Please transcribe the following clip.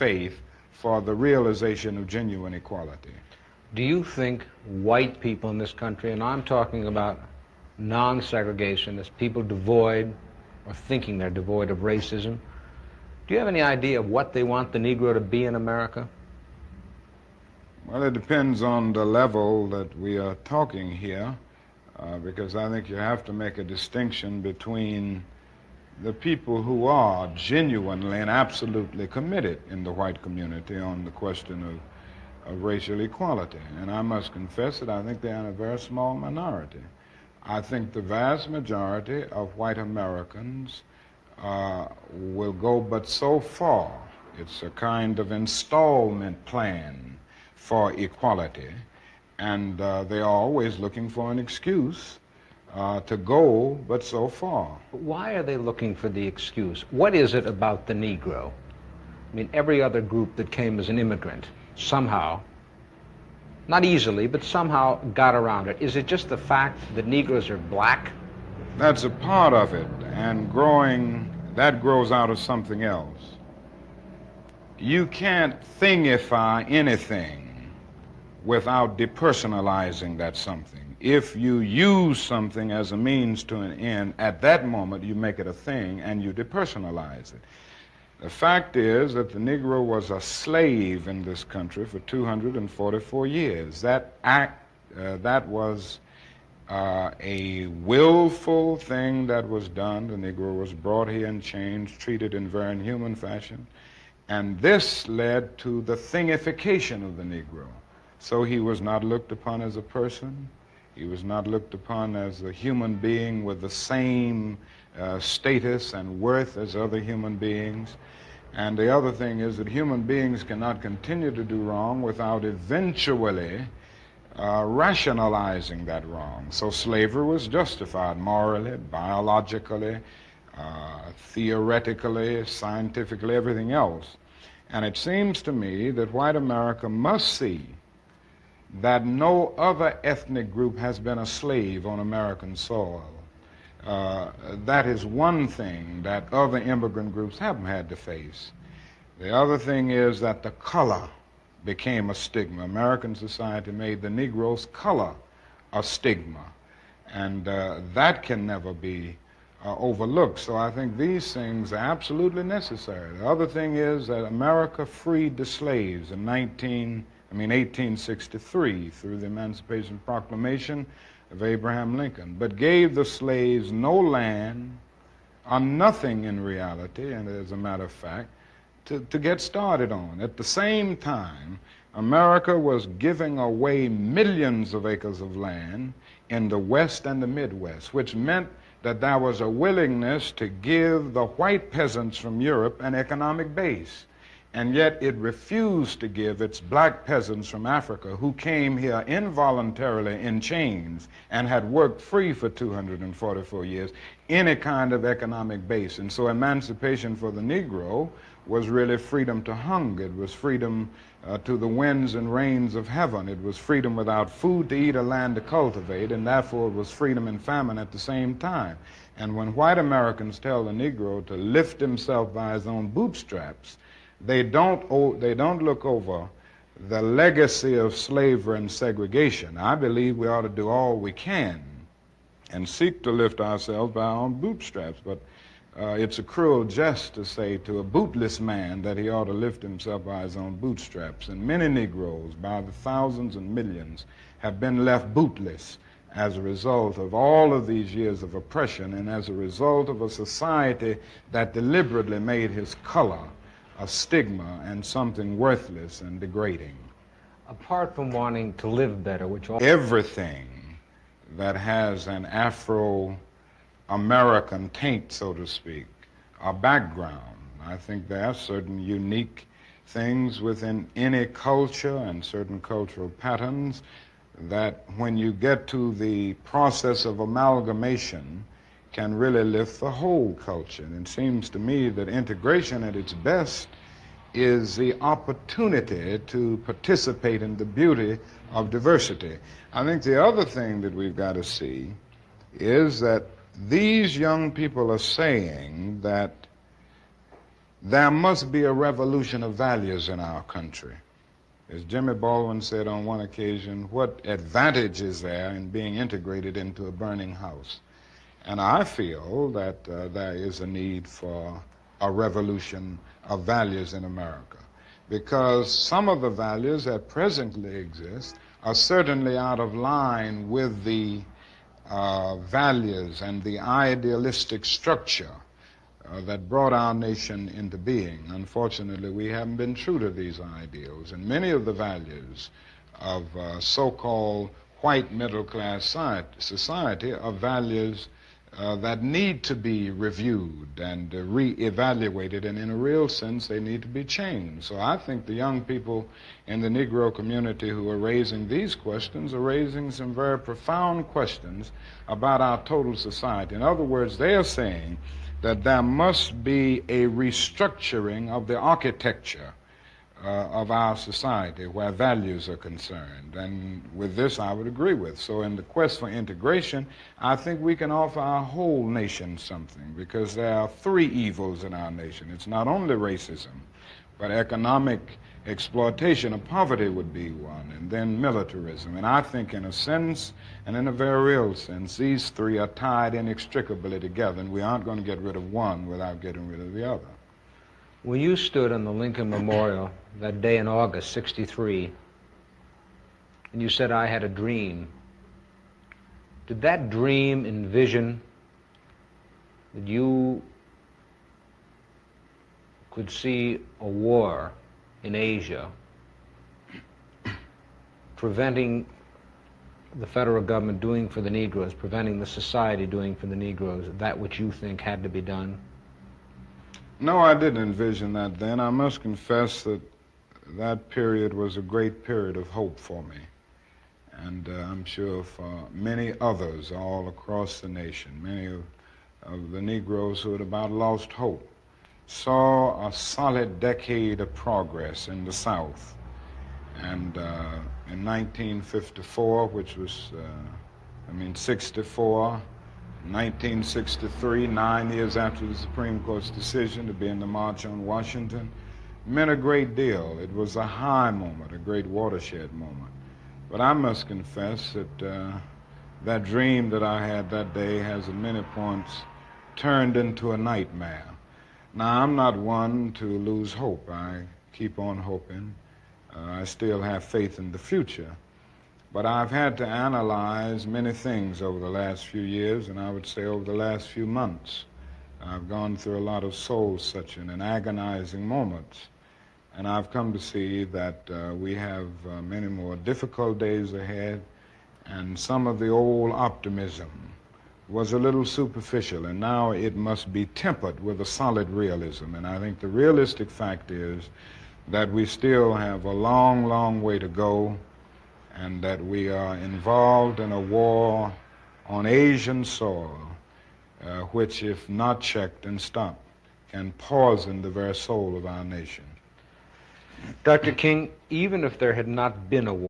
faith for the realization of genuine equality. Do you think white people in this country, and I'm talking about non-segregationists, people devoid or thinking they're devoid of racism, do you have any idea of what they want the Negro to be in America? Well, it depends on the level that we are talking here, because I think you have to make a distinction between the people who are genuinely and absolutely committed in the white community on the question of racial equality. And I must confess that I think they're in a very small minority. I think the vast majority of white Americans will go but so far. It's a kind of installment plan for equality, and they are always looking for an excuse to go but so far. Why are they looking for the excuse? What is it about the Negro? I mean, every other group that came as an immigrant somehow, not easily, but somehow got around it. Is it just the fact that Negroes are black? That's a part of it, and that grows out of something else. You can't thingify anything without depersonalizing that something. If you use something as a means to an end, at that moment you make it a thing and you depersonalize it. The fact is that the Negro was a slave in this country for 244 years. That was a willful thing that was done. The Negro was brought here in chains, treated in very inhuman fashion, and this led to the thingification of the Negro. So he was not looked upon as a person. He was not looked upon as a human being with the same status and worth as other human beings. And the other thing is that human beings cannot continue to do wrong without eventually rationalizing that wrong. So slavery was justified morally, biologically, theoretically, scientifically, everything else. And it seems to me that white America must see that no other ethnic group has been a slave on American soil. That is one thing that other immigrant groups haven't had to face. The other thing is that the color became a stigma. American society made the Negro's color a stigma, and that can never be overlooked. So I think these things are absolutely necessary. The other thing is that America freed the slaves in 1863 through the Emancipation Proclamation of Abraham Lincoln, but gave the slaves no land or nothing in reality, and as a matter of fact, to get started on. At the same time, America was giving away millions of acres of land in the West and the Midwest, which meant that there was a willingness to give the white peasants from Europe an economic base. And yet it refused to give its black peasants from Africa, who came here involuntarily in chains and had worked free for 244 years, any kind of economic base. And so emancipation for the Negro was really freedom to hunger. It was freedom to the winds and rains of heaven. It was freedom without food to eat or land to cultivate, and therefore it was freedom and famine at the same time. And when white Americans tell the Negro to lift himself by his own bootstraps, they don't look over the legacy of slavery and segregation. I believe we ought to do all we can and seek to lift ourselves by our own bootstraps, but it's a cruel jest to say to a bootless man that he ought to lift himself by his own bootstraps. And many Negroes, by the thousands and millions, have been left bootless as a result of all of these years of oppression and as a result of a society that deliberately made his color a stigma and something worthless and degrading. Apart from wanting to live better, everything that has an Afro-American taint, so to speak, a background. I think there are certain unique things within any culture and certain cultural patterns that when you get to the process of amalgamation can really lift the whole culture. And it seems to me that integration at its best is the opportunity to participate in the beauty of diversity. I think the other thing that we've got to see is that these young people are saying that there must be a revolution of values in our country. As Jimmy Baldwin said on one occasion, what advantage is there in being integrated into a burning house? And I feel that there is a need for a revolution of values in America, because some of the values that presently exist are certainly out of line with the values and the idealistic structure that brought our nation into being. Unfortunately, we haven't been true to these ideals, and many of the values of so-called white middle-class society are values that need to be reviewed and re-evaluated, and in a real sense, they need to be changed. So I think the young people in the Negro community who are raising these questions are raising some very profound questions about our total society. In other words, they are saying that there must be a restructuring of the architecture of our society where values are concerned. And with this, I would agree with. So in the quest for integration, I think we can offer our whole nation something, because there are three evils in our nation. It's not only racism, but economic exploitation of poverty would be one, and then militarism. And I think in a sense, and in a very real sense, these three are tied inextricably together, and we aren't going to get rid of one without getting rid of the other. When you stood on the Lincoln Memorial that day in August, '63, and you said, "I had a dream," did that dream envision that you could see a war in Asia preventing the federal government doing for the Negroes, preventing the society doing for the Negroes that which you think had to be done? No, I didn't envision that then. I must confess that that period was a great period of hope for me. And I'm sure for many others all across the nation, many of the Negroes who had about lost hope, saw a solid decade of progress in the South. And in 1954, which was, 64, 1963, 9 years after the Supreme Court's decision to be in the March on Washington, meant a great deal. It was a high moment, a great watershed moment. But I must confess that that dream that I had that day has at many points turned into a nightmare. Now, I'm not one to lose hope. I keep on hoping. I still have faith in the future. But I've had to analyze many things over the last few years, and I would say over the last few months. I've gone through a lot of soul-searching and agonizing moments, and I've come to see that we have many more difficult days ahead, and some of the old optimism was a little superficial, and now it must be tempered with a solid realism. And I think the realistic fact is that we still have a long, long way to go, and that we are involved in a war on Asian soil, which, if not checked and stopped, can poison the very soul of our nation. Dr. King, even if there had not been a war,